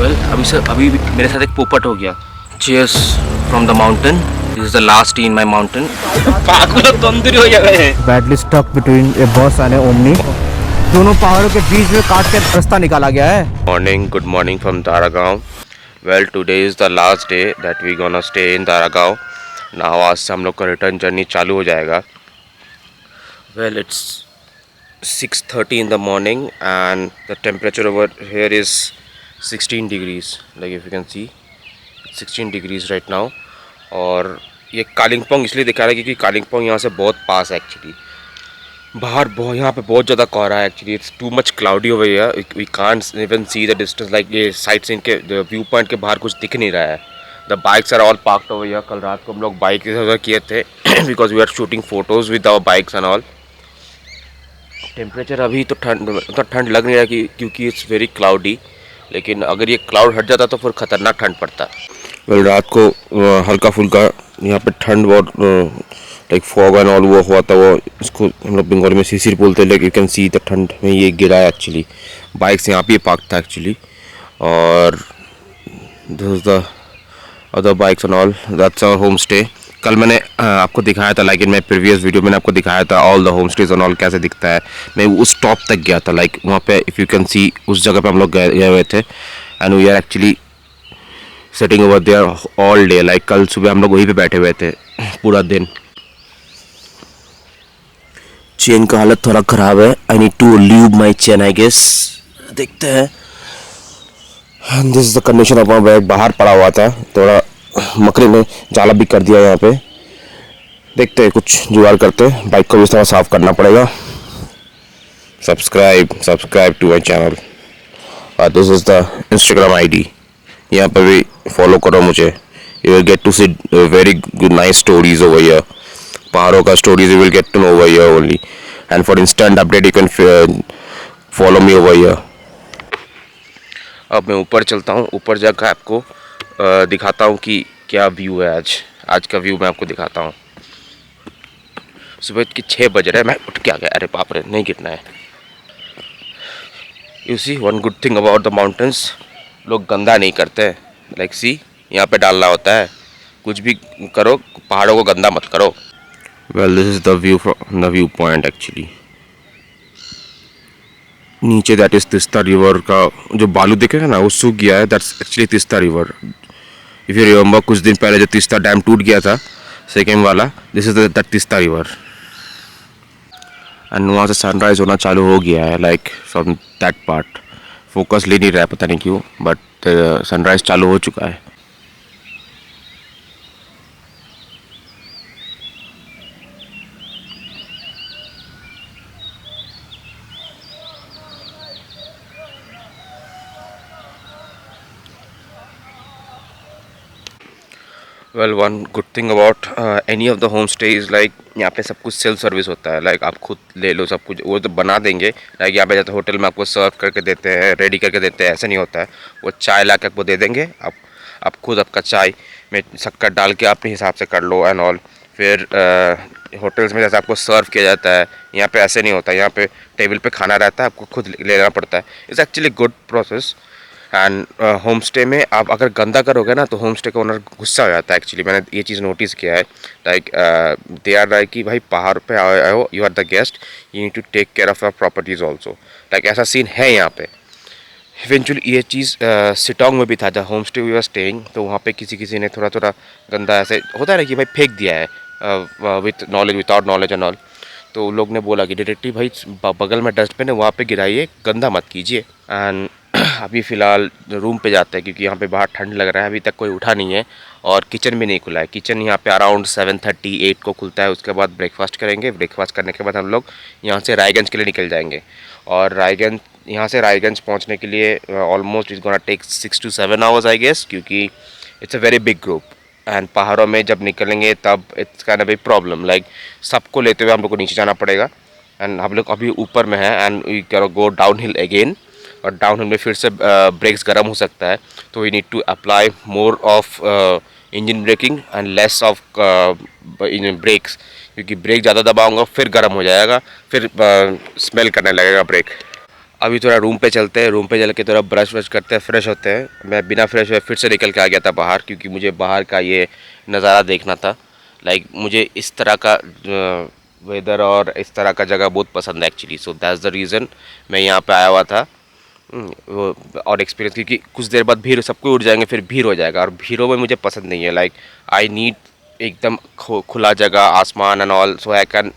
Well अभी मेरे साथ एक पोपट हो गया। Cheers from the mountain, this is the last T in my mountain. पागल तंदुरी हो गए। Badly stuck between a bus and omni. दोनों पहाड़ों के बीच में काट के रास्ता निकाला गया है। Morning, good morning from Daragaon. Well today is the last day that we gonna stay in Daragaon. Now आज से हम लोग का रिटर्न जर्नी चालू हो जाएगा। Well it's 6:30 in the morning and the temperature over here is 16 degrees, like if you can see 16 degrees right now। और ये कालिंगपोंग इसलिए दिखा रहा है क्योंकि कालिंगपोंग यहाँ से बहुत पास है एक्चुअली। बाहर बहुत यहाँ पे बहुत ज़्यादा कोहरा है actually. It's too much cloudy over here, we can't even see the distance. Like ये साइड सीन के व्यू पॉइंट के बाहर कुछ दिख नहीं रहा है। The bikes are all parked over here. कल रात को हम लोग बाइक किए थे because we are shooting photos with our bikes and all. Temperature अभी तो ठंड लग नहीं रहा क्योंकि इट्स वेरी क्लाउडी, लेकिन अगर ये क्लाउड हट जाता तो फिर ख़तरनाक ठंड पड़ता। वेल रात को हल्का फुल्का यहाँ पे ठंड बहुत लाइक फॉग एंड ऑल वो हुआ था। वो इसको हम लोग बंगाली में सीसिर बोलते हैं। Like you can see the ठंड में ये गिरा है एक्चुअली। बाइक्स यहाँ पे पार्क था एक्चुअली। और this is the other bikes and all. That's our home stay. कल मैंने आपको दिखाया था, like in my previous video मैंने आपको दिखाया था all the home stays and all कैसे दिखता है। मैं उस टॉप तक गया था, लाइक वहाँ पे इफ़ यू कैन सी उस जगह पे हम लोग गए हुए थे। And we are actually setting over there all day. Like कल सुबह हम लोग वहीं पे बैठे हुए थे पूरा दिन। चेन का हालत थोड़ा ख़राब है। I need to lube my chain I guess. देखते हैं। This is the condition of my bag. बाहर पड़ा हुआ था, थोड़ा मकड़ी ने जाला भी कर दिया यहाँ पे। देखते हैं कुछ जुगाड़ करते हैं। बाइक को भी थोड़ा साफ करना पड़ेगा। Subscribe to my channel. This is the Instagram ID, यहाँ पे भी फॉलो करो मुझे। You will get to see very good nice stories over here. पहाड़ों का stories you will get to know over here only. And for instant update you can follow me over here. अब मैं ऊपर चलता हूँ। ऊपर जाकर आपको दिखाता हूँ कि क्या व्यू है आज का व्यू मैं आपको दिखाता हूँ। सुबह के 6 बज रहे हैं, मैं उठ के आ गया। अरे बाप रे, नहीं गिरना है। You see one good thing about the mountains, लोग गंदा नहीं करते। लाइक सी यहाँ पे डालना होता है। कुछ भी करो, पहाड़ों को गंदा मत करो। Well this is the view from the view point actually. नीचे दैट इज तिस्ता रिवर का जो बालू दिखेगा ना, वो सूख गया है। That's actually Teesta river. If you remember कुछ दिन पहले जो तिस्ता डैम टूट गया था सेकेंड वाला, this is the Teesta river. And वहाँ से सनराइज होना चालू हो गया है, like from that part. Focus ले नहीं रहा है, पता नहीं क्यों, बट सनराइज चालू हो चुका है। Well one good thing about any of the home stay is like यहाँ पे सब कुछ सेल्फ सर्विस होता है। लाइक आप खुद ले लो सब कुछ, वो तो बना देंगे। लाइक यहाँ पे जाते होटल में आपको सर्व करके देते हैं, रेडी करके देते हैं, ऐसा नहीं होता है। वो चाय ला के आपको दे देंगे, आप खुद आपका चाय में शक्कर डाल के अपने हिसाब से कर लो एंड ऑल। फिर होटल्स में जैसे आपको सर्व किया जाता है, यहाँ पे ऐसे नहीं होता। यहाँ पे टेबल पे खाना रहता है, आपको खुद लेना पड़ता है। It's actually good process. And home stay में आप अगर गंदा करोगे ना तो होम स्टे का ओनर गुस्सा हो जाता है एक्चुअली। मैंने ये चीज़ नोटिस किया है। लाइक दे आर लाइक कि भाई पहाड़ पे आए हो, you are the guest, you need to take care of your properties also. Like ऐसा सीन है यहाँ पे। इवेंचुअली ये चीज़ सिटोंग में भी था जब home stay we were staying. तो वहाँ पे किसी ने थोड़ा गंदा ऐसे होता है ना कि भाई फेंक दिया है with knowledge without knowledge and all. तो लोग ने बोला कि डायरेक्टली भाई बगल में डस्टबिन है, वहाँ पे गिराइए, गंदा मत कीजिए। एंड अभी फ़िलहाल रूम पे जाते हैं क्योंकि यहाँ पे बाहर ठंड लग रहा है। अभी तक कोई उठा नहीं है और किचन भी नहीं खुला है। किचन यहाँ पे अराउंड 7:30 8 को खुलता है। उसके बाद ब्रेकफास्ट करेंगे। ब्रेकफास्ट करने के बाद हम लोग यहाँ से रायगंज के लिए निकल जाएंगे। और यहाँ से रायगंज पहुँचने के लिए almost it's gonna take 6 to 7 hours I guess, क्योंकि it's a very big group. And पहाड़ों में जब निकलेंगे तब it's kind of a problem. Like सबको लेते हुए हम लोग को नीचे जाना पड़ेगा। एंड हम लोग अभी ऊपर में है and we can go downhill again. और डाउन हिल में फिर से ब्रेक्स गर्म हो सकता है, तो we need to apply more of engine braking and less of brakes, क्योंकि ब्रेक ज़्यादा दबाऊंगा फिर गर्म हो जाएगा, फिर स्मेल करने लगेगा ब्रेक। अभी थोड़ा रूम पे चलते हैं, रूम पे चल के थोड़ा ब्रश व्रश करते हैं, फ्रेश होते हैं। मैं बिना फ्रेश हुए फिर से निकल के आ गया था बाहर, क्योंकि मुझे बाहर का ये नज़ारा देखना था। लाइक मुझे इस तरह का वेदर और इस तरह का जगह बहुत पसंद है actually, so that's the reason मैं यहाँ पे आया हुआ था। और एक्सपीरियंस, क्योंकि कुछ देर बाद भीड़, सबको उठ जाएंगे, फिर भीड़ हो जाएगा, और भीड़ों में मुझे पसंद नहीं है। लाइक आई नीड एकदम खुला जगह, आसमान and all, so I can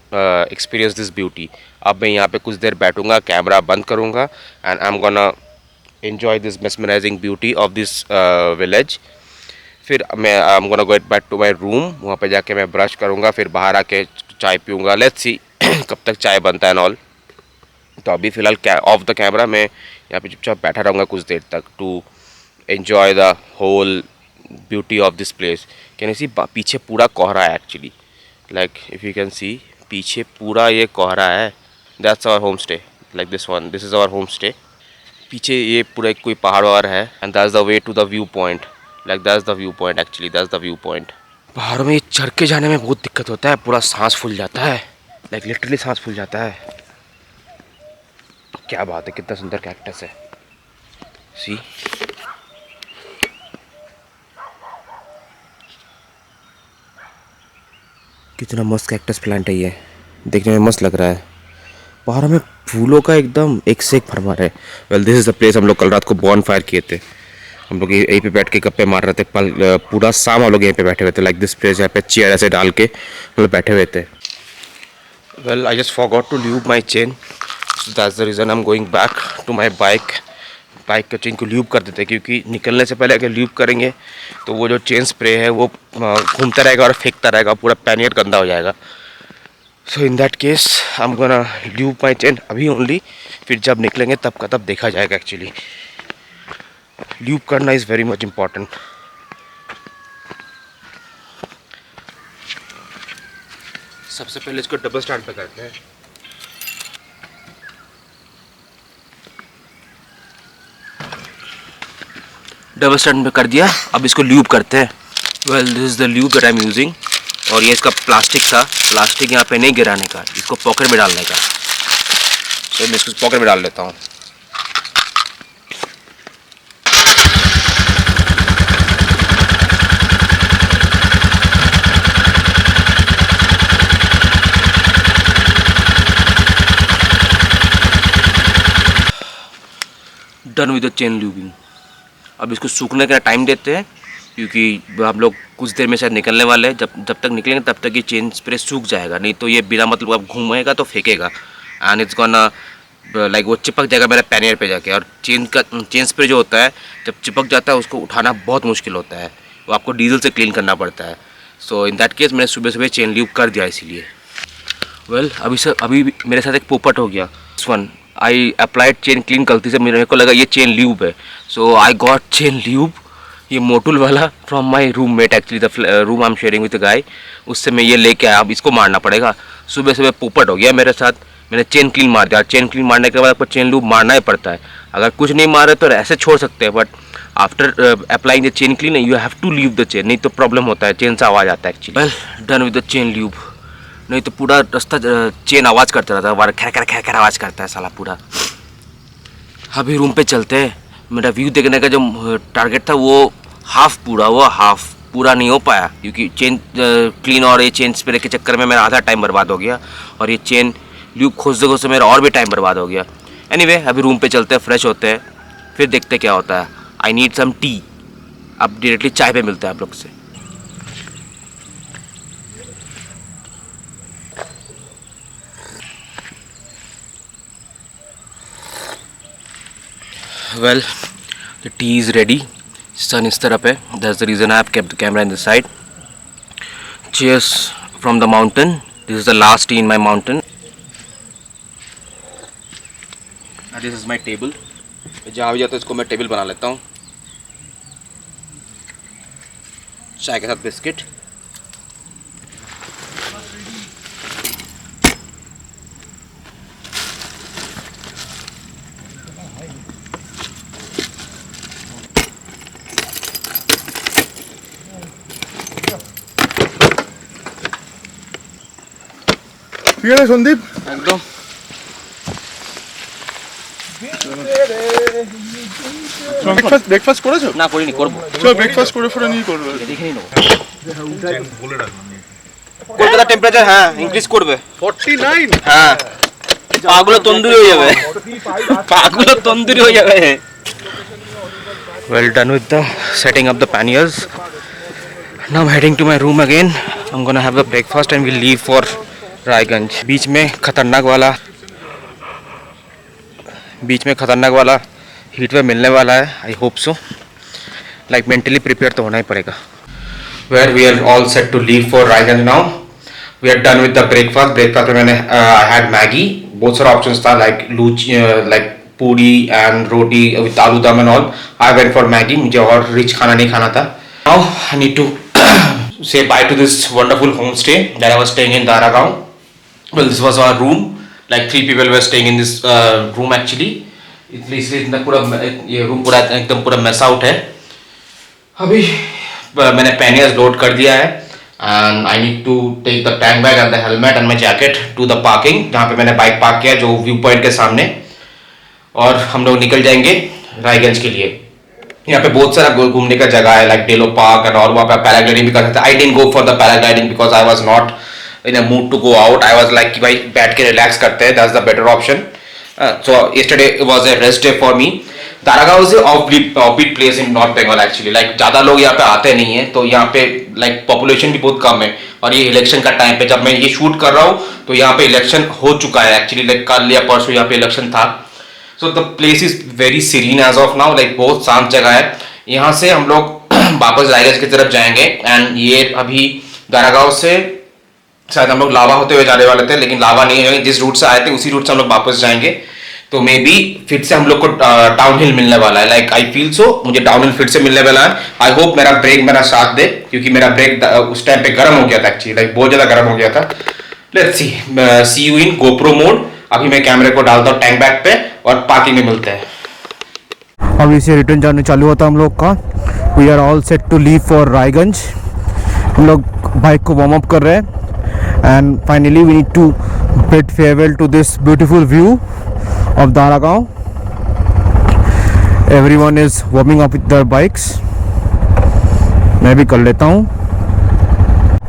experience this beauty. अब मैं यहाँ पे कुछ देर बैठूंगा, कैमरा बंद करूँगा, and I am gonna enjoy this mesmerising beauty of this village. फिर मैं I am gonna go back to my room, वहाँ पे जाके मैं ब्रश करूँगा, फिर बाहर आके चाय पीऊँगा। लेट्स सी कब तक चाय बनता है एंड ऑल। तो अभी फ़िलहाल ऑफ द कैमरा मैं यहाँ पे चुपचाप बैठा रहूँगा कुछ देर तक, to enjoy the whole beauty of this place. Can you see, पीछे पूरा कोहरा है actually, like if you can see, पीछे पूरा ये कोहरा है। That's our home stay, like this one, this is our home stay. पीछे ये पूरा एक कोई पहाड़ वार है, and that's the way to the view point, like that's the view point actually, that's the view point. पहाड़ों में ये चढ़ के जाने में बहुत दिक्कत होता है, पूरा सांस फूल जाता है, लाइक लिटरली सांस फूल जाता है। क्या बात है, कितना सुंदर कैक्टस है, सी। कितना मस्त कैक्टस प्लांट है ये, देखने में मस्त लग रहा है। पहाड़ों में फूलों का एकदम एक से एक भरमार है। Well this is the place, हम लोग कल रात को बॉन फायर किए थे, हम लोग यहीं पे बैठ के गप्पे मार रहे थे। पूरा शाम हम लोग यहीं पे बैठे हुए थे, लाइक दिस प्लेस, यहाँ पे चेयर ऐसे डाल के हम लोग बैठे हुए थे। Well I just forgot to lube my chain, so that's the reason I am going back to my bike. Bike का चेन को ल्यूब कर देते हैं, क्योंकि निकलने से पहले अगर ल्यूब करेंगे तो वो जो चेन स्प्रे है वो घूमता रहेगा और फेंकता रहेगा, पूरा पैनियर गंदा हो जाएगा। So in that case I am gonna lube my chain अभी ओनली, फिर जब निकलेंगे तब का तब देखा जाएगा। एक्चुअली ल्यूब करना इज़ वेरी मच इम्पॉर्टेंट। सबसे पहले इसको डबल स्टैंड पे करते हैं। डबल स्टैंड पे कर दिया, अब इसको ल्यूब करते हैं। Well this is the lube that I am using, और ये इसका प्लास्टिक था, प्लास्टिक यहाँ पे नहीं गिराने का, इसको पॉकेट में डालने का। तो मैं इसको पॉकेट में डाल लेता हूँ। Done with the chain lubing. अब इसको सूखने का टाइम देते हैं, क्योंकि हम लोग कुछ देर में शायद निकलने वाले हैं। जब तक निकलेंगे तब तक ये चेन स्प्रे सूख जाएगा, नहीं तो ये बिना मतलब अब घूमेगा तो फेंकेगा, एंड इट्स गोना लाइक वो चिपक जाएगा मेरे पैनियर पे जाके। और चेन स्प्रे जो होता है, जब चिपक जाता है उसको उठाना बहुत मुश्किल होता है, वो आपको डीजल से क्लीन करना पड़ता है। सो इन दैट केस मैंने सुबह सुबह चेन ल्यूब कर दिया इसीलिए। वेल अभी मेरे साथ एक पोपट हो गया। This one I applied chain clean, गलती से मेरे को लगा ये चेन ल्यूब है, सो आई गॉट चेन ल्यूब, ये मोटुल वाला, from my roommate actually, the room I am sharing with the guy, उससे मैं ये लेके आया। अब इसको मारना पड़ेगा। सुबह सुबह पोपट हो गया मेरे साथ, मैंने चेन क्लीन मार दिया। चेन क्लीन मारने के बाद आपको चेन ल्यूब मारना ही पड़ता है। अगर कुछ नहीं मारे तो ऐसे छोड़ सकते हैं, but after applying the chain clean you have to leave the chain, नहीं तो प्रॉब्लम होता है, चेन से आवाज़ आता है actually. Well done with the chain lube, नहीं तो पूरा रास्ता चेन आवाज़ करता रहता है, खैर खैर खैर आवाज़ करता है साला पूरा। अभी रूम पे चलते हैं। मेरा व्यू देखने का जो टारगेट था वो हाफ पूरा नहीं हो पाया, क्योंकि चेन क्लीन और ये चेन स्प्रे के चक्कर में मेरा आधा टाइम बर्बाद हो गया, और ये चेन ल्यूब खोजते खोजते मेरा और भी टाइम बर्बाद हो गया। एनीवे अभी रूम पे चलते हैं, फ्रेश होते हैं, फिर देखते क्या होता है। I need some tea. अब डायरेक्टली चाय पे मिलता है आप लोग से। Well, the tea is ready. Sun is up है. That's the reason I have kept the camera in the side. Cheers from the mountain. This is the last tea in my mountain. Now this is my table. जहाँ भी जाता है इसको मैं table बना लेता हूँ। चाय के साथ बिस्किट। ঠিক আছে সন্দীপ एकदम ব্রেকফাস্ট করেছো? না করিনি, করবো। চলো ব্রেকফাস্ট করে ফেলে নিয়ে করবে। দেখে নিই কলকাতা টেম্পারেচার, হ্যাঁ ইনক্রিজ করবে 49। হ্যাঁ পাগুলো তন্দুরি হয়ে যাবে, পাগুলো তন্দুরি হয়ে যাবে। Well done with the setting up the panniers. Now I'm heading to my room again. I'm gonna have a breakfast and we'll leave for Raiganj. बीच में खतरनाक वाला हीट वेव मिलने वाला है। I hope so, like mentally prepare तो होना ही पड़ेगा। Where we are all set to leave for Raiganj now. We are done with the breakfast में मैंने I had मैगी, बहुत सारा ऑप्शंस था like like puri and roti with aloo dum and all. I went for Maggi, मुझे और रिच खाना नहीं खाना था। Now I need to say bye to this wonderful homestay that I was staying in Daragaon. Well, this was our room. Like 3 people were staying in this room actually. इसलिए इतना पूरा ये रूम पूरा एकदम पूरा मैस आउट है। अभी मैंने पैनियर्स लोड कर दिया है and I need to take the tank bag and the helmet and my jacket to the parking, जहाँ पे मैंने बाइक पार्क किया जो व्यू पॉइंट के सामने, और हम लोग निकल जाएंगे रायगंज के लिए। यहाँ पे बहुत सारा घूमने का जगह है लाइक डेलो पार्क एंड और वहाँ पे पैराग्लाइडिंग भी कर सकते हैं। I didn't go for the paragliding because I was not in a mood to go out. I was like कि भाई बैठ के रिलैक्स करते हैं, that's the better option. So yesterday was a rest day for me. Daragaon is offbeat place in north Bengal actually, like ज़्यादा लोग यहाँ पे आते नहीं है, तो यहाँ पे लाइक पॉपुलेशन भी बहुत कम है। और ये इलेक्शन का टाइम पे जब मैं ये शूट कर रहा हूँ तो यहाँ पे इलेक्शन हो चुका है एक्चुअली, लाइक कल या परसों यहाँ पे इलेक्शन था। So the place is very serene as of now, like बहुत शांत जगह है। यहाँ से हम लोग वापस रायगंज की तरफ जाएंगे एंड ये अभी दारागांव से शायद हम लोग लावा होते हुए जाने वाले थे, लेकिन लावा नहीं है, जिस रूट से आए थे उसी रूट से हम लोग वापस जाएंगे। तो मे बी फिर से हम लोग को डाउन हिल मिलने वाला है, लाइक आई फील सो, मुझे डाउन हिल फिर से मिलने वाला है। आई होप मेरा ब्रेक मेरा साथ दे, क्योंकि मेरा ब्रेक उस टाइम पे गर्म हो गया था एक्चुअली, लाइक बहुत ज़्यादा गर्म हो गया था। Let's see you in GoPro mode. अभी मैं कैमरे को डालता हूँ टैंक बैग पे और पार्किंग में मिलते हैं। अभी से रिटर्न जर्नी चालू होता है हम लोग का। We are all set to leave for Raiganj. हम लोग बाइक को वार्म अप कर रहे हैं and finally we need to bid farewell to this beautiful view of Daragaon. Everyone is warming up with their bikes. मैं भी कर लेता हूँ।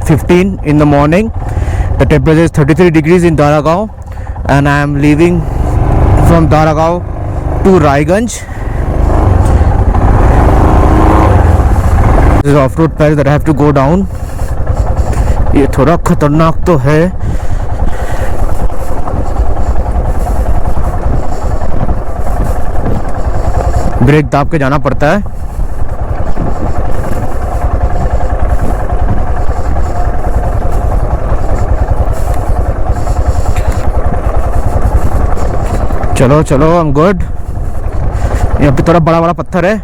15 in the morning, the temperature is 33 degrees in Daragaon and I am leaving from Daragaon to Raiganj. This is off-road patch that I have to go down. ये थोड़ा खतरनाक तो है। ब्रेक दाब के जाना पड़ता है। चलो चलो, आई एम गुड। यहाँ पे थोड़ा बड़ा बड़ा पत्थर है,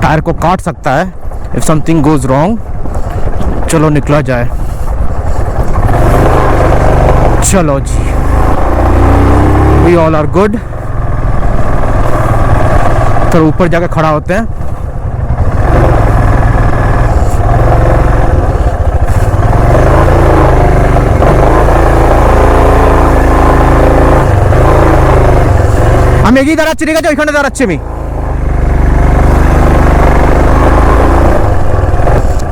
टायर को काट सकता है इफ समथिंग गोज रॉन्ग। चलो निकला जाए। चलो जी, वी ऑल आर गुड। तो ऊपर जाके खड़ा होते हैं। আমি এগিয়ে দাঁড়াচ্ছি, ঠিক আছে? ওইখানে দাঁড়াচ্ছি আমি।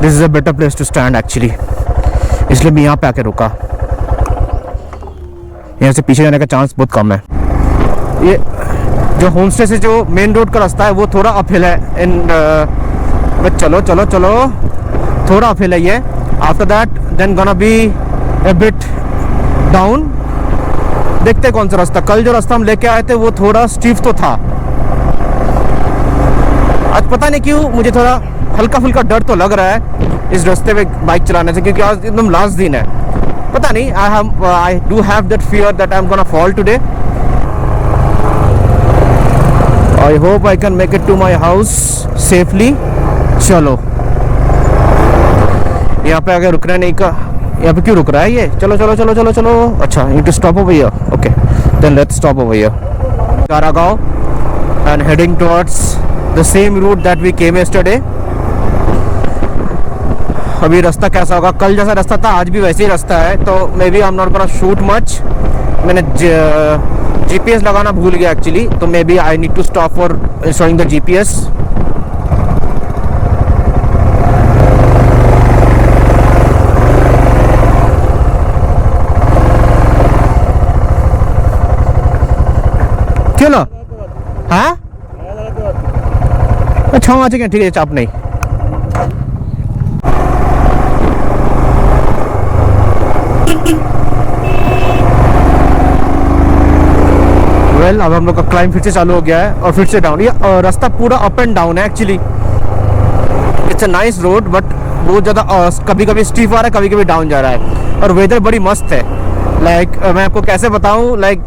This is a better place to stand actually, इसलिए मैं यहाँ पे आके रुका। यहाँ से पीछे जाने का चांस बहुत कम है। ये जो होम स्टे से जो मेन रोड का रास्ता है वो थोड़ा अपहिल है। चलो चलो चलो, थोड़ा अपहिल है ये। After that then gonna be a bit down. देखते कौन सा रास्ता। कल जो रास्ता हम लेके आए थे वो थोड़ा स्टीफ तो था। आज पता नहीं क्यों मुझे थोड़ा हल्का फुल्का डर तो लग रहा है इस रास्ते में बाइक चलाने से, क्योंकि आज एकदम लास्ट दिन है। पता नहीं, I do have that fear that I am gonna fall today. I hope I can make it to my house safely. चलो, यहाँ पे आगे रुकना नहीं का। यहाँ पे क्यों रुक रहा है ये? चलो चलो चलो चलो चलो। अच्छा, you to stop over here. Okay, then let's stop over here. Daragaon and heading towards the same route that we came yesterday. अभी रास्ता कैसा होगा? कल जैसा रास्ता था आज भी वैसे ही रास्ता है, तो maybe I am not gonna shoot much. मैंने जीपीएस लगाना भूल गया एक्चुअली, तो maybe I need to stop for installing the GPS. क्यों ना? हाँ अच्छा আছে কেন, ঠিক আছে চাপ নেই। वेल अब हम लोग का क्लाइंब फिर से चालू हो गया है और फिर से डाउन। ये रास्ता पूरा अप एंड डाउन है actually. It's a nice road but बहुत ज़्यादा कभी कभी स्टीप आ रहा है, कभी कभी डाउन जा रहा है। और वेदर बड़ी मस्त है। लाइक मैं आपको कैसे बताऊं, लाइक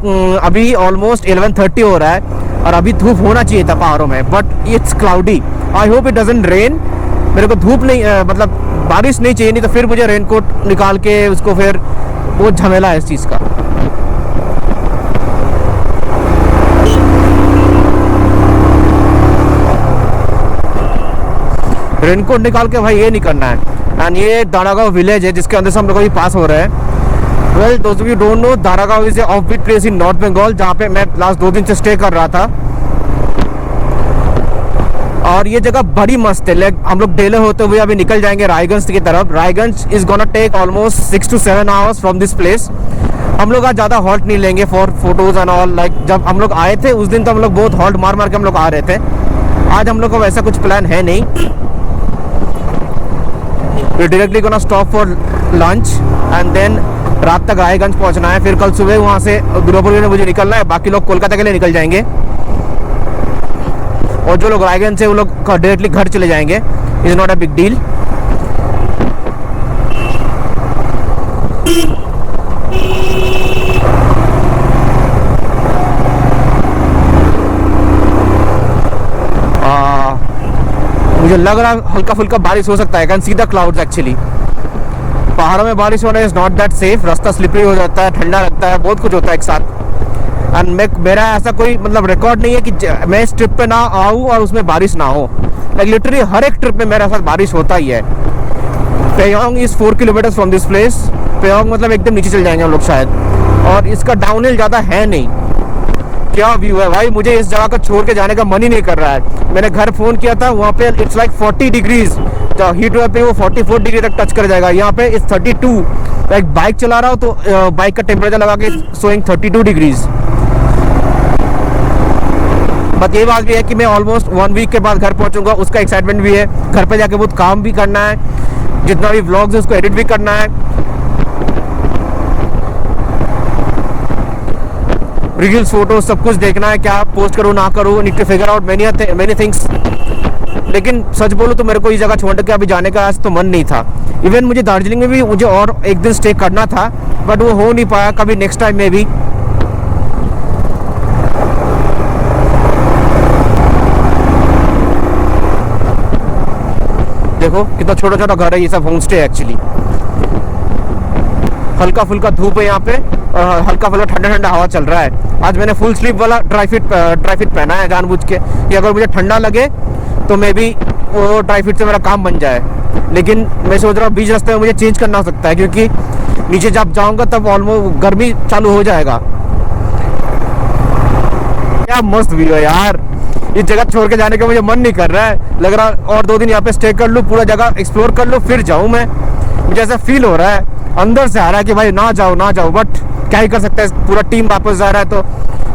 अभी ऑलमोस्ट 11:30 हो रहा है और अभी धूप होना चाहिए था पहाड़ों में, but it's cloudy. I hope it doesn't rain. मेरे को धूप नहीं मतलब बारिश नहीं चाहिए, नहीं तो फिर मुझे रेनकोट निकाल के उसको फिर बहुत झमेला है इस चीज़ का। रेनकोट निकाल के भाई ये नहीं करना है। एंड ये दारागांव विलेज है जिसके अंदर से हम लोग अभी पास हो रहे हैं। वेल दोस्त you don't know, Daragaon is a offbeat place in north Bengal, जहाँ पे मैं लास्ट 2 दिन से स्टे कर रहा था। और ये जगह बड़ी मस्त है। लाइक हम लोग डेले होते हुए अभी निकल जाएंगे रायगंज की तरफ। Raiganj is gonna take almost 6 to 7 hours from this place. हम लोग आज ज़्यादा हॉल्ट नहीं लेंगे for photos and all. Like जब हम लोग आए थे उस दिन तो हम लोग बहुत हॉल्ट मार मार के हम लोग आ रहे थे। आज हम लोग का वैसा कुछ प्लान है नहीं। We directly gonna stop for lunch and then रात तक रायगंज पहुंचना है। फिर कल सुबह वहाँ से दुर्गापुर में मुझे निकलना है, बाकी लोग कोलकाता के लिए निकल जाएंगे। और जो लोग रायगंज से वो लोग डायरेक्टली घर चले जाएंगे। Is not a big deal. मुझे लग रहा हल्का फुल्का बारिश हो सकता है। Can see the clouds actually. पहाड़ों में बारिश होना इज नॉट दैट सेफ। रास्ता स्लिपरी हो जाता है, ठंडा लगता है, बहुत कुछ होता है एक साथ। एंड मेरा ऐसा कोई मतलब रिकॉर्ड नहीं है कि मैं इस ट्रिप पे ना आऊँ और उसमें बारिश ना हो। लाइक लिटरली हर एक ट्रिप में मेरे साथ बारिश होता ही है। Peyong is 4 kilometre from this place. Peyong मतलब एकदम नीचे चल जाएंगे हम लोग शायद। और इसका डाउनहिल ज़्यादा है नहीं। क्या व्यू है भाई, मुझे इस जगह को छोड़ के जाने का मन ही नहीं कर रहा है। मैंने घर फ़ोन किया था, वहाँ पे इट्स लाइक 40 डिग्रीज। तो हीट वेव पे वो 44 डिग्री तक टच कर जाएगा। यहाँ पे इट्स 32। लाइक बाइक चला रहा हूँ तो बाइक का टेम्परेचर लगा के शोइंग 32 डिग्रीज। बट ये बात भी है कि मैं ऑलमोस्ट 1 वीक के बाद घर पहुँचूंगा, उसका एक्साइटमेंट भी है। घर पे जाके बहुत काम भी करना है, जितना भी व्लॉग्स है उसको एडिट भी करना है, रील्स फोटो सब कुछ देखना है, क्या पोस्ट करूँ ना करूँ। Need to figure out many things. लेकिन सच बोलूँ तो मेरे को इस जगह छोड़ के अभी जाने का आज तो मन नहीं था। इवन मुझे दार्जिलिंग में भी मुझे और एक दिन स्टे करना था, बट वो हो नहीं पाया। कभी नेक्स्ट टाइम में भी। देखो कितना छोटा छोटा घर है, ये सब होम स्टे एक्चुअली। हल्का फुल्का धूप है यहाँ पे और हल्का फुल्का ठंडा ठंडा हवा चल रहा है। आज मैंने फुल स्लीव वाला ड्राई फिट पहना है जानबूझ के कि अगर मुझे ठंडा लगे तो मे बी वो ड्राई फिट से मेरा काम बन जाए। लेकिन मैं सोच रहा हूँ बीच रास्ते में मुझे चेंज करना हो सकता है, क्योंकि नीचे जब जाऊँगा तब ऑलमोस्ट गर्मी चालू हो जाएगा। क्या मस्त व्यू है यार। इस जगह छोड़ के जाने का मुझे मन नहीं कर रहा है। लग रहा और 2 दिन यहाँ पे स्टे कर लूँ, पूरा जगह एक्सप्लोर कर लूँ, फिर जाऊँ मैं। मुझे ऐसा फील हो रहा है, अंदर से आ रहा है कि भाई ना जाओ ना जाओ, बट क्या ही कर सकते हैं। पूरा टीम वापस जा रहा है तो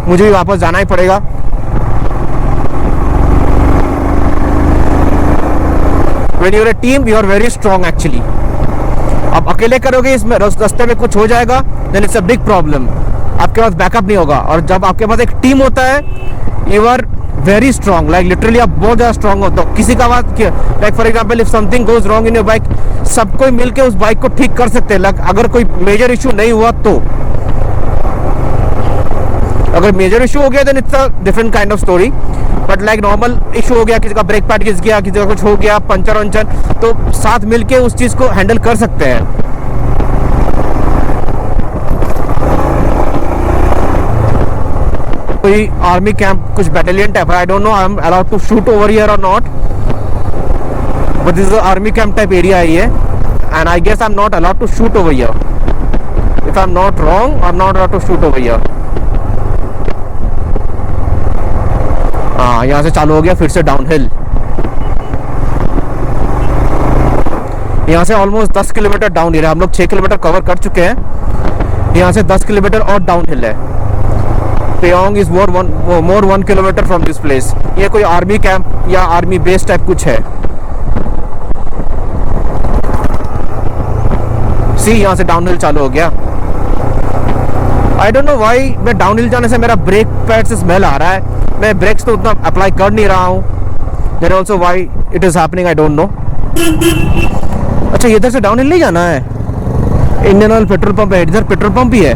मुझे भी वापस जाना ही पड़ेगा। When you're a team, you are very strong actually. अब अकेले करोगे इसमें रास्ते में कुछ हो जाएगा, then it's a big problem. आपके पास बैकअप नहीं होगा। और जब आपके पास एक टीम होता है, you are very strong. Like literally आप बहुत ज़्यादा strong होते हो। किसी का बात like for example if something goes wrong in your bike, सब कोई मिलके उस बाइक को ठीक कर सकते हैं। like अगर कोई मेजर इशू नहीं हुआ तो। अगर मेजर इशू हो गया then it's a different kind of story. But like normal issue हो गया, किसी का ब्रेक पैड घिस गया, किसी का कुछ हो गया, पंचर वंचर, तो साथ मिलके उस चीज़ को हैंडल कर सकते हैं। कोई आर्मी कैंप कुछ बैटालियन टाइप है, I don't know I am allowed to shoot over here और not, but this is army camp type area है ये, and I guess I am not allowed to shoot over here. If I am not wrong, I am not allowed to shoot over here. हाँ यहाँ से चालू हो गया फिर से डाउनहिल। यहाँ से ऑलमोस्ट 10 किलोमीटर डाउन हिल है। हम लोग 6 किलोमीटर कवर कर चुके हैं। यहाँ से 10 किलोमीटर और डाउन हिल है। Peyong is more 1 kilometre from this place. ये कोई आर्मी कैंप या आर्मी बेस टाइप कुछ है। सी यहाँ से डाउन हिल चालू हो गया। आई डोंट नो वाई मैं डाउन हिल जाने से मेरा ब्रेक पैड से स्मेल आ रहा है। मैं ब्रेक्स तो उतना अप्लाई कर नहीं रहा हूँ। There also why it is happening I don't know. अच्छा इधर से डाउन हिल नहीं जाना है। इंडियन ऑयल पेट्रोल पंप है, इधर पेट्रोल पंप भी है।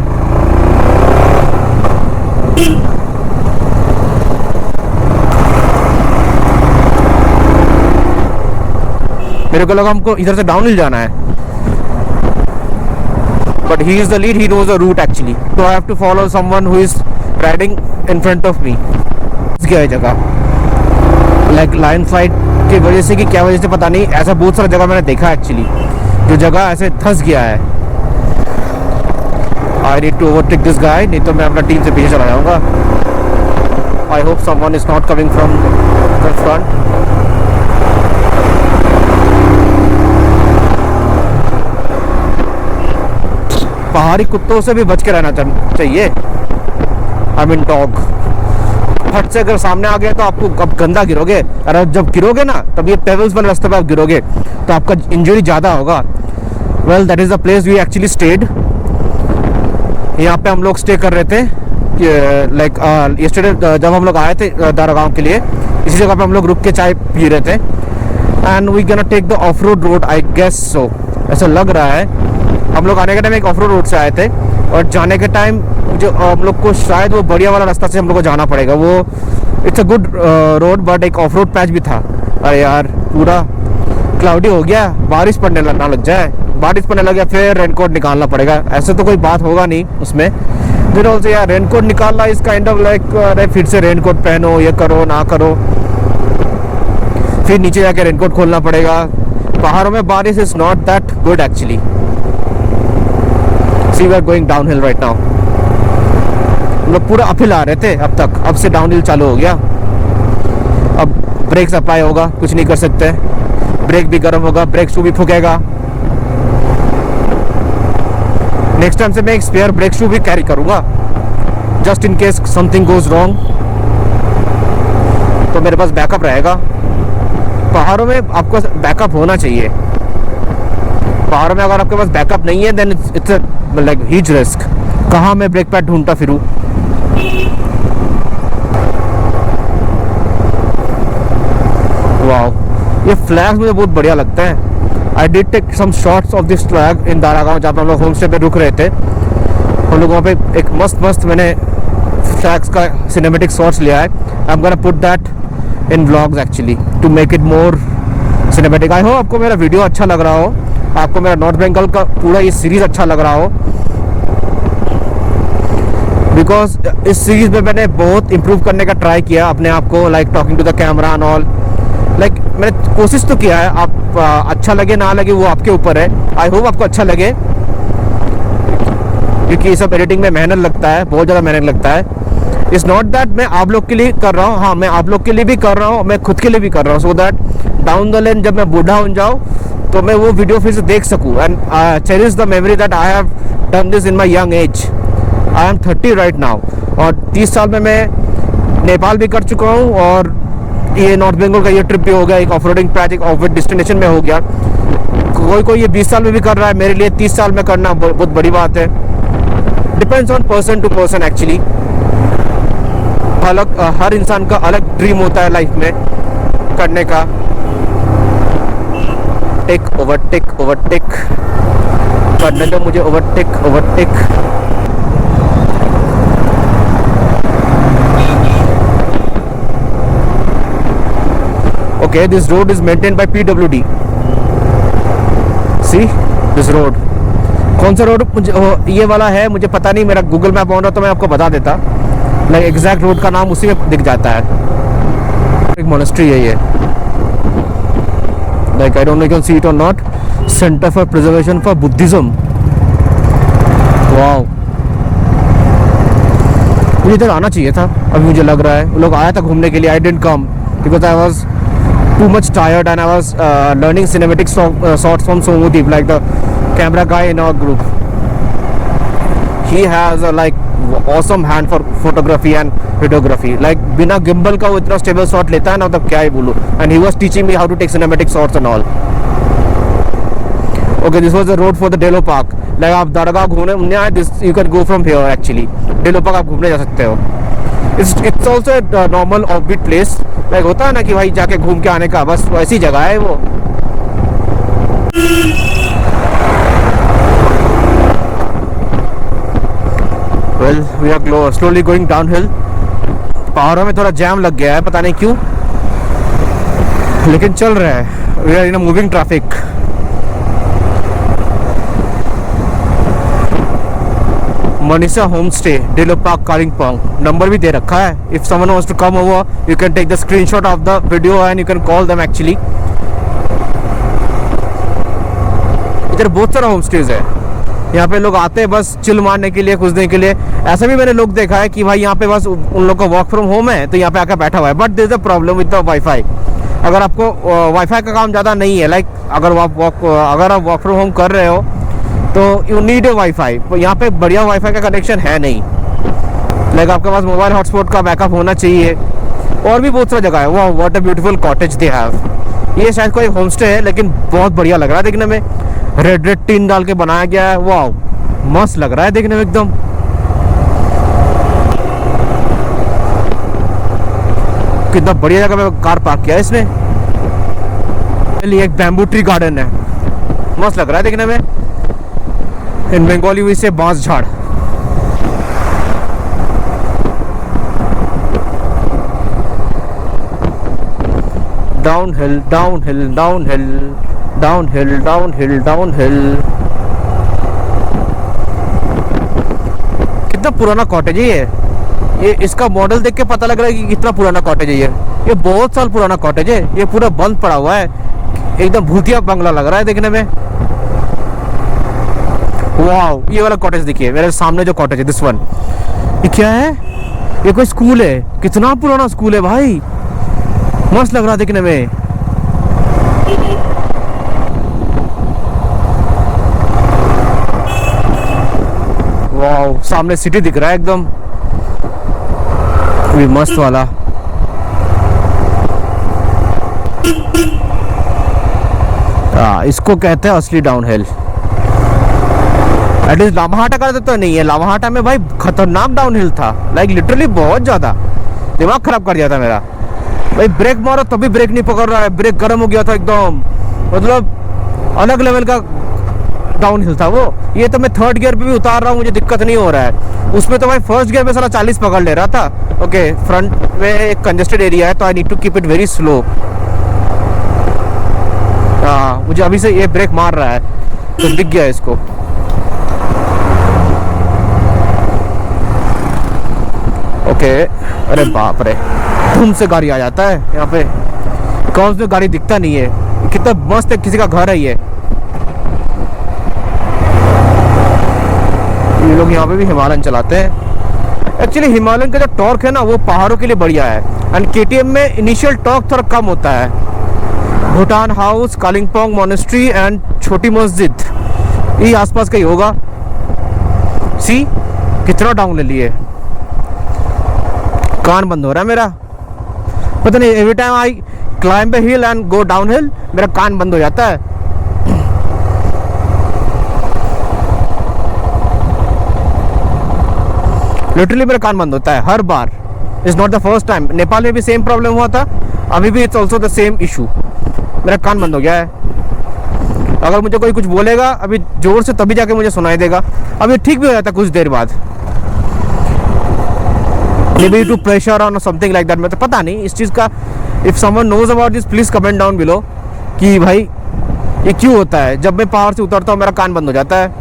मेरे को लगा हमको इधर से डाउन हिल जाना है। But he is the lead, he knows the route actually. So I have to follow someone who is riding in front of me. क्या है जगह? Like line fight की वजह से कि क्या वजह से पता नहीं, ऐसा बहुत सारा जगह मैंने देखा एक्चुअली, जो जगह ऐसे धंस गया है। I need to overtake this guy, नहीं तो मैं अपना टीम से पीछे चला जाऊँगा। I hope someone is not coming from the front. पहाड़ी कुत्तों से भी बच के रहना चाहिए। I mean dog. फट से अगर सामने आ गया तो आपको अब गंदा गिरोगे, और जब गिरोगे ना तब ये पेबल्स वाले रास्ते पे आप गिरोगे तो आपका इंजरी ज़्यादा होगा। Well that is the place we actually stayed. यहाँ पे हम लोग स्टे कर रहे थे। लाइक यस्टरडे जब हम लोग आए थे दारागांव के लिए, इसी जगह पे हम लोग रुक के चाय पी रहे थे। And we gonna take the off road road I guess so, ऐसा लग रहा है। हम लोग आने के टाइम एक ऑफ रोड से आए थे और जाने के टाइम जो हम लोग को शायद वो बढ़िया वाला रास्ता से हम लोग को जाना पड़ेगा। वो it's a good road but एक ऑफ रोड पैच भी था। अरे यार पूरा क्लाउडी हो गया, बारिश पड़ने ना लग जाए। बारिश पड़ने लग गया फिर रेनकोट निकालना पड़ेगा। ऐसे तो कोई बात होगा नहीं उसमें। फिर ऑल्सो यार रेनकोट निकालना इज काइंड ऑफ लाइक अरे फिर से रेनकोट पहनो, ये करो ना करो, फिर नीचे जाके रेनकोट खोलना पड़ेगा। पहाड़ों में बारिश is not that good actually. See we are going downhill right now. हम लोग पूरा अपहिल आ रहे थे अब तक, अब से डाउनहिल चालू हो गया। अब ब्रेक सप्लाई होगा, कुछ नहीं कर सकते। ब्रेक भी गर्म होगा, ब्रेक शू भी फूकेगा। नेक्स्ट टाइम से मैं एक स्पेयर ब्रेक शू भी कैरी करूंगा, just in case something goes wrong, तो मेरे पास बैकअप रहेगा। पहाड़ों में आपको बैकअप होना चाहिए। पहाड़ों में अगर आपके पास बैकअप नहीं है then it's like huge risk. कहाँ मैं ब्रेक पैड ढूंढता फिरूँ। वाओ, ये फ्लैग्स मुझे बहुत बढ़िया लगता है। I did take some shots of this flag in Daragaon, जहाँ पर हम लोग होम स्टे पे रुक रहे थे। हम लोग वहाँ पे एक मस्त मैंने फ्लैग्स का सिनेमेटिक शॉट्स लिया है। I am gonna put that in vlogs actually to make it more cinematic. आई होप आपको मेरा वीडियो अच्छा लग रहा हो, आपको मेरा नॉर्थ बंगाल का पूरा ये सीरीज़ अच्छा लग रहा हो, बिकॉज इस सीरीज़ में मैंने बहुत इम्प्रूव करने का ट्राई किया अपने आप को, like talking to the camera and all. Like मैंने कोशिश तो किया है। आप अच्छा लगे ना लगे वो आपके ऊपर है। आई होप आपको अच्छा लगे, क्योंकि ये सब एडिटिंग में मेहनत लगता है, बहुत ज़्यादा मेहनत लगता है। इट्स नॉट दैट मैं आप लोग के लिए कर रहा हूँ, हाँ मैं आप लोग के लिए भी कर रहा हूँ, मैं खुद के लिए भी कर रहा हूँ, so that down the line जब मैं बूढ़ा हो जाऊँ तो मैं वो वीडियो फिर से देख सकूँ and cherish the memory that I have done this in my young age. I am 30 right now, और 30 साल में मैं नेपाल भी कर चुका हूँ, और ये नॉर्थ बंगाल का ये ट्रिप भी हो गया, एक ऑफ रोडिंग पैच, एक ऑफ रोड डेस्टिनेशन में हो गया। कोई ये 20 साल में भी कर रहा है, मेरे लिए 30 साल में करना बहुत बड़ी बात है। Depends on person to person actually. अलग हर इंसान का अलग ड्रीम होता है लाइफ में करने का। ओवरटेक करने दो मुझे, overtake. Okay, this road is maintained by PWD। See this road, कौन सा रोड मुझे ये वाला है मुझे पता नहीं, मेरा गूगल मैप ऑन रहा तो मैं आपको बता देता। लाइक एग्जैक्ट रोड का नाम उसी में दिख जाता है। एक मोनेस्ट्री है ये, like I don't know you can see it or not, Center for Preservation for Buddhism। wow, मुझे इधर आना चाहिए था, अभी मुझे लग रहा है। वो लोग आया था घूमने के लिए, I didn't come because I was too much tired and I was learning cinematic shots from Somudeep, like the camera guy in our group. He has a like awesome hand for photography and videography. Like बिना gimbal का वो इतना stable shot लेता है ना, मतलब क्या ही बोलूँ. And he was teaching me how to take cinematic shots and all. Okay, this was the road for the Delo Park. Like आप दरगाह घूमने आए, this you can go from here actually. Delo Park आप घूमने जा सकते हो. It's also a normal offbeat place. Like होता है ना कि भाई जाके घूम के आने का, बस वैसी जगह है वो. Well, we are slowly going downhill. पहाड़ों में थोड़ा जैम लग गया है, पता नहीं क्यों, लेकिन चल रहा है. We are in a moving traffic. Manisha home stay, Delo park, Kalimpong. Number भी दे रखा है. If someone wants to come over, you can take the screenshot of the video and you can call them actually. इधर बहुत सारा होम स्टेज है. यहाँ पे लोग आते हैं बस चिल मारने के लिए, कुछ देर के लिए. ऐसा भी मैंने लोग देखा है कि भाई यहाँ पे बस उन लोग का वर्क फ्रॉम होम है तो यहाँ पे आकर बैठा हुआ है. But there is a problem with the WiFi. अगर आपको वाईफाई का काम ज़्यादा नहीं है, लाइक अगर आप वर्क फ्रॉम होम कर रहे हो तो यू नीड ए वाईफाई. यहाँ पे बढ़िया वाईफाई का कनेक्शन है नहीं. लाइक आपके पास मोबाइल हॉटस्पॉट का बैकअप होना चाहिए. और भी बहुत सारी जगह है. वाह, what a beautiful cottage they have. ये शायद कोई होम स्टे है लेकिन बहुत बढ़िया लग रहा है देखने में. रेड टीन डाल के बनाया गया है. वाह, मस्त लग रहा है देखने में एकदम. कितना बढ़िया जगह में कार पार्क किया है इसने. एक बैम्बू ट्री गार्डन है, मस्त लग रहा है देखने में. इन बंगाली हुई से बांस झाड़. Downhill downhill downhill downhill downhill downhill. कितना पुराना कॉटेज है ये. इसका मॉडल देख के पता लग रहा है कि कितना पुराना कॉटेज है ये बहुत साल पुराना कॉटेज है. ये पूरा बंद पड़ा हुआ है. एकदम भूतिया बंगला लग रहा है देखने में. वाओ, ये वाला कॉटेज देखिए मेरे सामने जो कॉटेज है, दिस वन. ये क्या है? ये कोई स्कूल है. कितना पुराना स्कूल है भाई. मस्त लग रहा है देखने में. वाओ, सामने सिटी दिख रहा है एकदम भी मस्त वाला. इसको कहते हैं असली डाउनहिल. एटलीस्ट लामाहाटा का तो नहीं है. लामाहाटा में भाई खतरनाक डाउनहिल था. लाइक लिटरली बहुत ज़्यादा दिमाग खराब कर दिया था मेरा. भाई ब्रेक मारो तभी ब्रेक नहीं पकड़ रहा है. ब्रेक गर्म हो गया था एकदम. मतलब अलग लेवल का डाउनहिल था वो. ये तो मैं थर्ड गियर पे भी उतार रहा हूँ, मुझे दिक्कत नहीं हो रहा है. उसमें तो भाई फर्स्ट गियर में साला 40 पकड़ ले रहा था. ओके, फ्रंट में एक कंजेस्टेड एरिया है तो I need to keep it very slow. हाँ, मुझे अभी से ये ब्रेक मार रहा है तो दिख गया इसको. ओके, अरे बाप रे, धूम से गाड़ी आ जाता है यहाँ पे. कौन से गाड़ी दिखता नहीं है. कितना मस्त है, किसी का घर है ये. ये लोग यहाँ पे भी हिमालयन चलाते हैं. एक्चुअली हिमालयन का जो टॉर्क है ना वो पहाड़ों के लिए बढ़िया है. एंड केटीएम में इनिशियल टॉर्क थोड़ा कम होता है. Bhutan house, Kalimpong monastery and छोटी मस्जिद, ये आसपास का ही होगा. सी कितना डाउन ले लिए. कान बंद हो रहा है मेरा, पता नहीं. Every time I climb A hill and go down hill मेरा कान बंद हो जाता है. लिटरली मेरा कान बंद होता है हर बार. It's not the first time. Nepal में भी सेम प्रॉब्लम हुआ था, अभी भी it's also the same issue. मेरा कान बंद हो गया है. अगर मुझे कोई कुछ बोलेगा अभी जोर से तभी जाके मुझे सुनाई देगा. अभी ठीक भी हो जाता कुछ देर बाद. Maybe to pressure or something like that. मैं तो पता नहीं इस चीज़ का. If someone knows about this, please comment down below कि भाई ये क्यों होता है. जब मैं पहाड़ से उतरता हूँ मेरा कान बंद हो जाता है.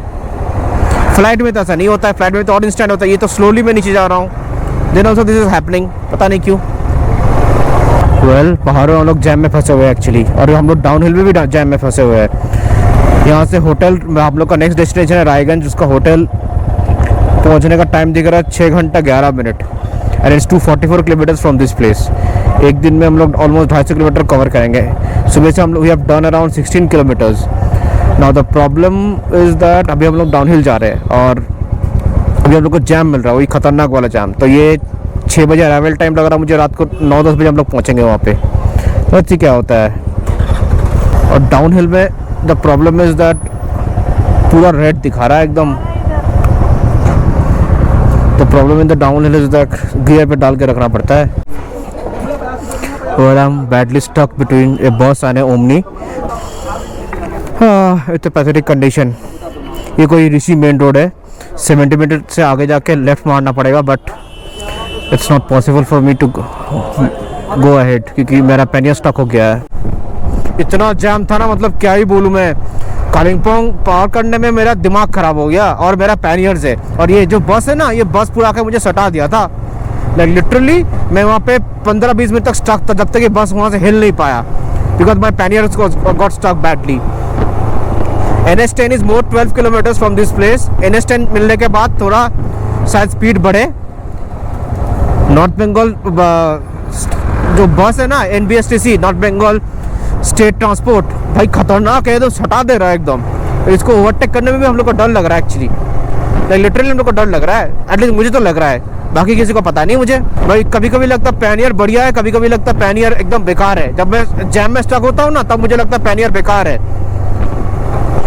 फ्लाइट में तो ऐसा नहीं होता है. फ्लाइट में तो और इंस्टेंट होता है. ये तो स्लोली मैं नीचे जा रहा हूँ. Then also this is happening, पता नहीं क्यों. वेल, पहाड़ों में हम लोग जैम में फंसे हुए हैं एक्चुअली. और हम लोग डाउन हिल में भी जैम में फंसे हुए हैं. यहाँ से होटल, हम लोग का नेक्स्ट डेस्टिनेशन है रायगंज. उसका होटल पहुंचने का टाइम दिख रहा है 6 घंटा 11 minute and it's 244 kilometres from this place. एक दिन में हम लोग ऑलमोस्ट 250 किलोमीटर कवर करेंगे। सुबह से हम लोग we have done around 16 kilometres. Now the problem is that अभी हम लोग डाउनहिल जा रहे हैं और अभी हम लोग को जैम मिल रहा है, वही खतरनाक वाला जैम। तो ये 6 बजे अराइवल टाइम लग रहा है मुझे, रात को 9-10 बजे हम लोग पहुँचेंगे वहाँ पे। तो अच्छी क्या होता है। और डाउनहिल में द प्रॉब्लम इज़ दैट पूरा रेड दिखा रहा है एकदम। तो problem in the downhill is that gear पे डाल के रखना पड़ता है। और I am badly stuck between a bus and a omni. It's a pathetic condition. ये कोई ऋषि मेन रोड है, 70 मीटर से आगे जाके लेफ्ट मारना पड़ेगा, but it's not possible for me to go ahead क्योंकि मेरा पैनियर स्टक हो गया है। इतना जैम था ना, मतलब क्या ही बोलूँ मैं। कालिम्पोंग पार करने में मेरा दिमाग ख़राब हो गया और मेरा पैनियर से। और ये जो बस है ना, ये बस पूरा आके मुझे सटा दिया था। लाइक लिटरली मैं वहाँ पे 15-20 मिनट तक स्टक था, जब तक ये बस वहाँ से हिल नहीं पाया because my pannier got stuck badly. NH10 is more 12 kilometres from this place. NH10 मिलने के बाद थोड़ा शायद स्पीड बढ़े। नॉर्थ बंगाल जो बस है ना, NBSTC North Bengal State Transport, भाई खतरनाक है, तो हटा दे रहा है एकदम। इसको ओवरटेक करने में भी हम लोग को डर लग रहा है एक्चुअली। लाइक लिटरली हम लोग को डर लग रहा है, एटलीस्ट मुझे तो लग रहा है, बाकी किसी को पता नहीं मुझे। भाई कभी कभी लगता है पैनियर बढ़िया है, कभी कभी लगता है पैनियर एकदम बेकार है। जब मैं जैम में स्टक होता हूँ ना, तब मुझे लगता है पैनियर बेकार है।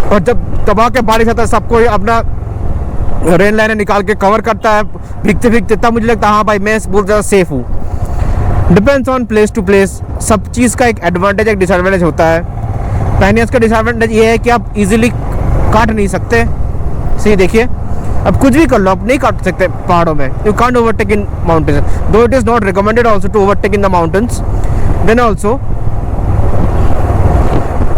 और जब दबा के बारिश आता है, सबको अपना रेन लाइनें निकाल के कवर करता है भीगते भीगते, तब मुझे लगता है हाँ भाई मैं बहुत ज़्यादा सेफ हूँ। Depends on place to place. सब चीज़ का एक एडवांटेज एक डिसएडवांटेज होता है। पैनियर्स का डिसएडवांटेज ये है कि आप इजीली काट नहीं सकते। सही देखिए, अब कुछ भी कर लो, आप नहीं काट सकते पहाड़ों में। You can't overtake in mountains, though it is not recommended also to overtake in the mountains. Then also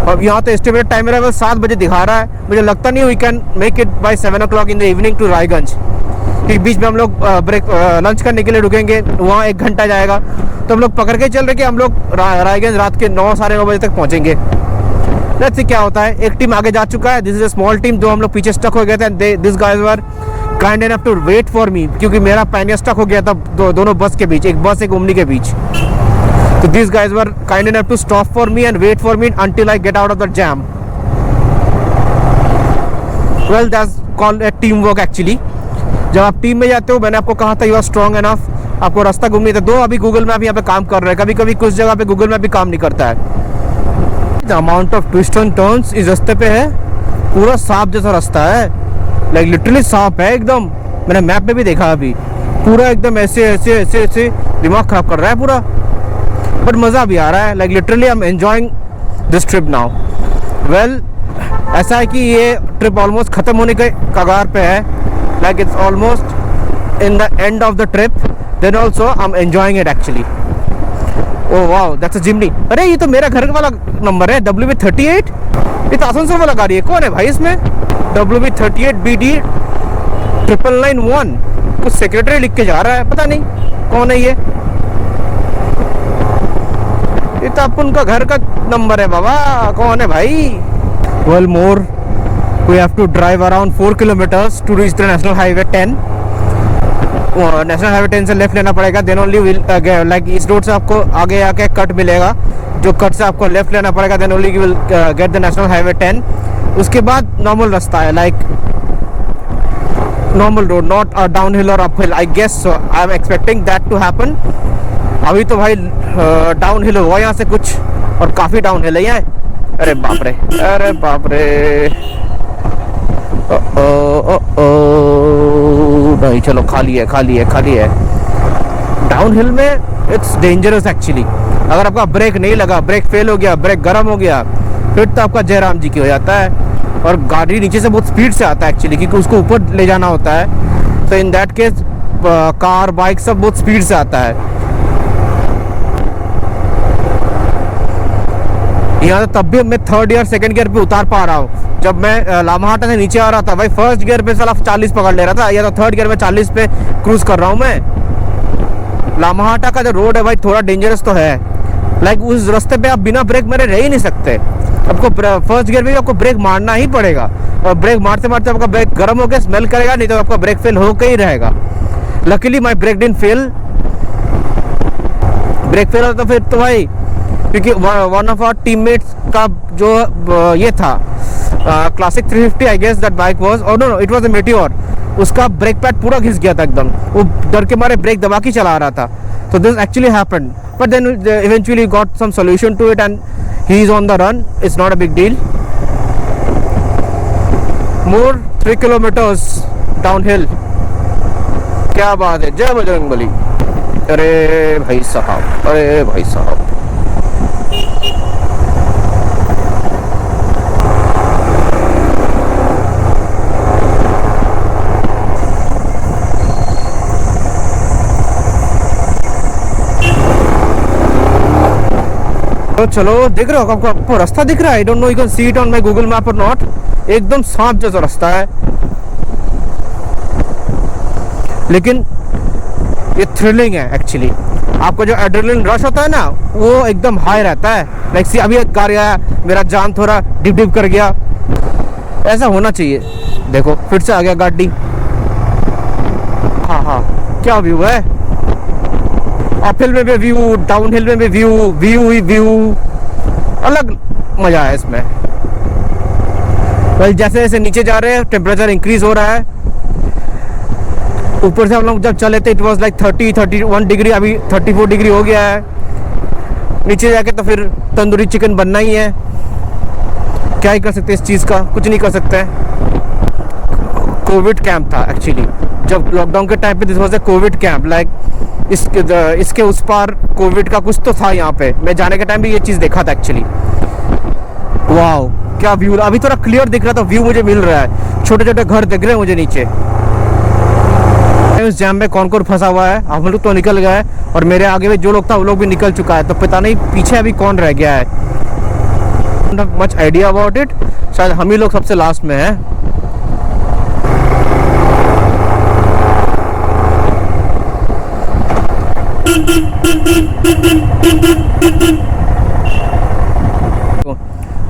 अब यहाँ तो एस्टिमेटेड टाइम मेरा 7 बजे दिखा रहा है। मुझे लगता नहीं we can make it by 7 o'clock in the evening to Raiganj, क्योंकि बीच में हम लोग ब्रेक लंच करने के लिए रुकेंगे, वहाँ 1 घंटा जाएगा। तो हम लोग पकड़ के चल रहे कि हम लोग रायगंज रात के 9-9:30 बजे तक पहुँचेंगे। लेट्स सी क्या होता है। एक टीम आगे जा चुका है, this is a small team. जो हम लोग पीछे स्टक हो गए थे, this guys were kind enough to wait for me, क्योंकि मेरा पैनियर स्टक हो गया था दोनों बस के बीच, एक बस एक ओमनी के बीच। तो this guys were kind enough to stop for me and wait for me until I get out of the jam. Well that's called a team work actually. जब आप टीम में जाते हो, मैंने आपको कहा था यू आर स्ट्रॉन्ग एनफ, आपको रास्ता घूमनी था। अभी गूगल मैप यहाँ पे काम कर रहा है, कभी कभी कुछ जगह पे गूगल मैप भी काम नहीं करता है। The amount of twist and turns इस रास्ते पे है, पूरा सांप जैसा रास्ता है। लाइक लिटरली सांप है एकदम। मैंने मैप पे भी देखा अभी, पूरा एकदम ऐसे ऐसे ऐसे ऐसे दिमाग खराब कर रहा है पूरा, बट मज़ा भी आ रहा है। Like literally I am enjoying this trip now. Well ऐसा है कि ये ट्रिप ऑलमोस्ट ख़त्म होने के कगार पे है। Like it's almost in the end of the trip. Then also I am enjoying it actually. Oh wow, that's a Jimny. अरे ये तो मेरा घर वाला नंबर है, WV38। ये तो आसनसोल वाला गाड़ी है। कौन है भाई इसमें? WV38BD 991। कुछ सेक्रेटरी लिख के जा रहा है, पता नहीं कौन है ये तो अपन का घर का नंबर है बाबा, कौन है भाई? Well more we have to drive around 4 kilometres to reach the national highway 10। National highway 10 से लेफ्ट लेना पड़ेगा। देन ओनली विल लाइक इस रोड से आपको आगे आके कट मिलेगा, जो कट से आपको लेफ्ट लेना पड़ेगा। Then only you will get the national highway 10। उसके बाद नॉर्मल रास्ता है, like normal road, not down hill और up hill. I guess so, I am expecting that to happen. अभी तो भाई डाउन हिल हुआ यहाँ से कुछ, और काफ़ी डाउन हिल है यहाँ। अरे बाप रे, अरे बाप रे, नहीं चलो खाली है खाली है खाली है। डाउन हिल में इट्स डेंजरस एक्चुअली। अगर आपका ब्रेक नहीं लगा, ब्रेक फेल हो गया, ब्रेक गर्म हो गया, फिर तो आपका जयराम जी की हो जाता है। और गाड़ी नीचे से बहुत स्पीड से आता है एक्चुअली, क्योंकि उसको ऊपर ले जाना होता है। तो इन दैट केस कार बाइक सब बहुत स्पीड से आता है। यहाँ तो तब भी मैं 3rd गियर 2nd गियर पे उतार पा रहा हूँ। जब मैं लामाहाटा से नीचे आ रहा था भाई, 1st गियर पे साला 40 पकड़ ले रहा था, या तो 3rd गियर में 40 पे क्रूज कर रहा हूँ मैं। लामाहाटा का जो रोड है भाई थोड़ा डेंजरस तो है। लाइक उस रास्ते पे आप बिना ब्रेक मेरे रह ही नहीं सकते। आपको फर्स्ट गियर में आपको ब्रेक मारना ही पड़ेगा, और ब्रेक मारते मारते आपका ब्रेक गर्म होकर स्मेल करेगा, नहीं तो आपका ब्रेक फेल होकर ही रहेगा। Luckily my brake didn't fail. Brake fail होता फिर तो भाई, क्योंकि वन ऑफ आवर टीममेट्स का जो ये था classic 350 I guess that bike was, और no it was a meteor, उसका ब्रेक पैड पूरा घिस गया था एकदम, वो डर के मारे ब्रेक दबा के चला रहा था। So this actually happened, but then eventually got some solution to it and he is on the run. It's not a big deal. More 3 kilometers downhill. क्या बात है, जय बजरंगबली। अरे भाई साहब, अरे भाई साहब, तो चलो देख रहे हो, आपको रास्ता दिख रहा है। I don't no you can see it on my Google map और नॉट। एकदम सांप जैसा रास्ता है, लेकिन ये थ्रिलिंग है एक्चुअली। आपको जो एड्रेनलिन रश होता है ना, वो एकदम हाई रहता है। लाइक सी अभी एक गाड़ी आया, मेरा जान थोड़ा डिप डिप कर गया, ऐसा होना चाहिए। देखो फिर से आ गया गाड़ी। हाँ हाँ, क्या व्यू है, अपहिल में भी व्यू, डाउनहिल में भी व्यू, व्यू ही व्यू, अलग मजा है इसमें। well, जैसे जैसे नीचे जा रहे हैं टेम्परेचर इंक्रीज हो रहा है। ऊपर से हम लोग जब चले थे इट वाज लाइक 31 डिग्री, अभी 34 डिग्री हो गया है। नीचे जाके तो फिर तंदूरी चिकन बनना ही है। क्या ही कर सकते इस चीज़ का, कुछ नहीं कर सकते। कोविड कैंप था एक्चुअली, जब लॉकडाउन के टाइम पे this was a Covid camp. Like इसके उस पार कोविड का कुछ तो था यहाँ पे। मैं जाने के टाइम भी ये चीज़ देखा था एक्चुअली। वाओ क्या व्यू, अभी थोड़ा क्लियर दिख रहा था, व्यू मुझे मिल रहा है। छोटे छोटे घर दिख रहे हैं मुझे नीचे। इस जैम में कौन कौन फंसा हुआ है, हम लोग तो निकल गए, और मेरे आगे में जो लोग था वो लोग भी निकल चुका है। तो पता नहीं पीछे अभी कौन रह गया है। मच आइडिया अबाउट इट, शायद हम ही लोग सबसे लास्ट में हैं।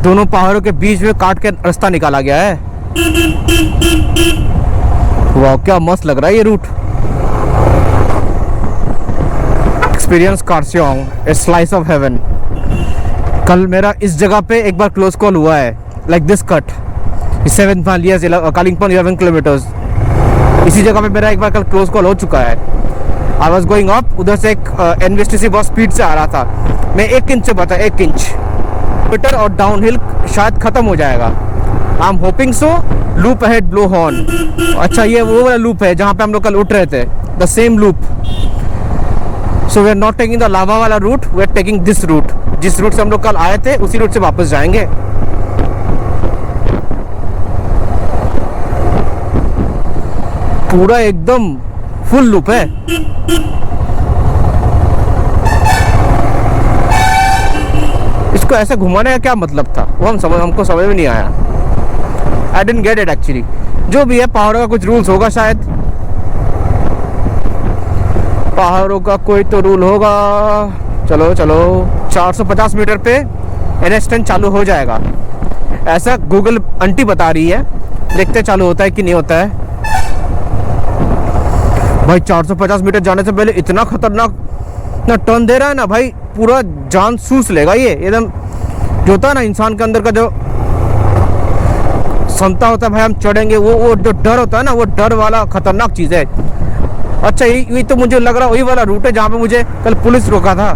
दोनों पहाड़ों के बीच में काट के रास्ता निकाला गया है। वाह क्या मस्त लग रहा है ये route. Experience Kurseong, a slice of heaven. कल मेरा इस जगह पे एक बार क्लोज कॉल हुआ है, like this cut 7 miles Kalimpong 11 kilometres. इसी जगह पे मेरा एक बार कल क्लोज कॉल हो चुका है। आई वॉज गोइंग अप, उधर से एक एनवीएसटीसी बहुत स्पीड से आ रहा था। मैं 1 इंच से बता, 1 इंच मीटर, और डाउनहिल शायद खत्म हो जाएगा। I am hoping so. Loop ahead, blow horn. अच्छा ये वो वाला लूप है जहाँ पे हम लोग कल उठ रहे थे, the same loop. So we are not taking the Lava वाला route, we are taking this route. जिस रूट से हम लोग कल आए थे उसी रूट से वापस जाएंगे। पूरा एकदम फुल लूप है। इसको ऐसे घुमाने का क्या मतलब था, वो हमको समझ में नहीं आया। I didn't get it actually. जो भी है, पहाड़ों का कुछ रूल्स होगा शायद, पहाड़ों का कोई तो रूल होगा। चलो चलो, 450 मीटर पे NH10 चालू हो जाएगा, ऐसा गूगल आंटी बता रही है। देखते चालू होता है कि नहीं होता है। भाई 450 मीटर जाने से पहले इतना खतरनाक ना टर्न दे रहा है ना भाई, पूरा जान सूस लेगा ये एकदम। जो होता है ना इंसान के अंदर का जो क्षमता होता है भाई, हम चढ़ेंगे, वो जो डर होता है ना, वो डर वाला खतरनाक चीज़ है। अच्छा ये तो मुझे लग रहा वही वाला रूट है जहाँ पे मुझे कल पुलिस रोका था।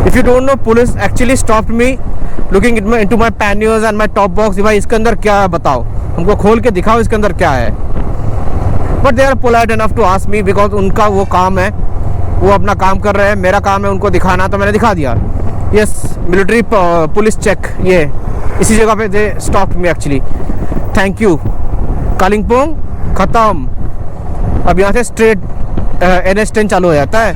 If you don't no, police actually stopped me looking into my panniers and my top box. भाई इसके अंदर क्या है बताओ, हमको खोल के दिखाओ इसके अंदर क्या है। But they are polite enough to ask me, because उनका वो काम है, वो अपना काम कर रहे हैं। मेरा काम है उनको दिखाना, तो मैंने दिखा दिया। यस, मिलिट्री पुलिस चेक, ये इसी जगह पे they stopped me actually. Thank you. Kalimpong खत्म। अब यहाँ से स्ट्रेट NH10 चालू हो जाता है।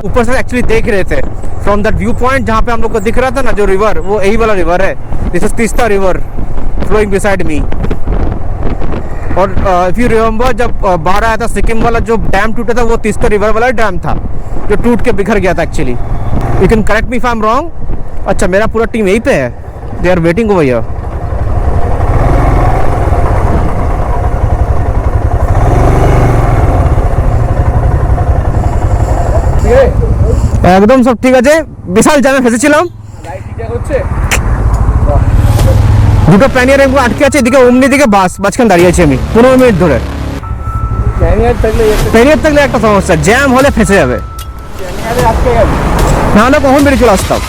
ऊपर से एक्चुअली देख रहे थे फ्रॉम दैट व्यू पॉइंट, जहाँ पे हम लोग को दिख रहा था ना जो रिवर, वो यही वाला रिवर है। This is Teesta river flowing beside me. और इफ़ यू रिमेंबर जब बाढ़ आया था सिक्किम वाला जो डैम टूटा था वो तीस्ता रिवर वाला डैम था जो टूट के बिखर गया था actually. You can correct me if I am wrong. अच्छा मेरा पूरा टीम यहीं पे है. They are waiting over here. একদম সব ঠিক আছে. বিশাল জ্যামে ফেসেছিলাম. দুটো প্যানিয়ার এগুলো আটকে আছে. এদিকে অমনি দিকে বাস মাঝখানে দাঁড়িয়ে আছি আমি 15 মিনিট ধরে. প্যানিয়ার থাকলে একটা সমস্যা, জ্যাম হলে ফেসে যাবে. না হলে কখন বেরিয়ে চলে আসতাম.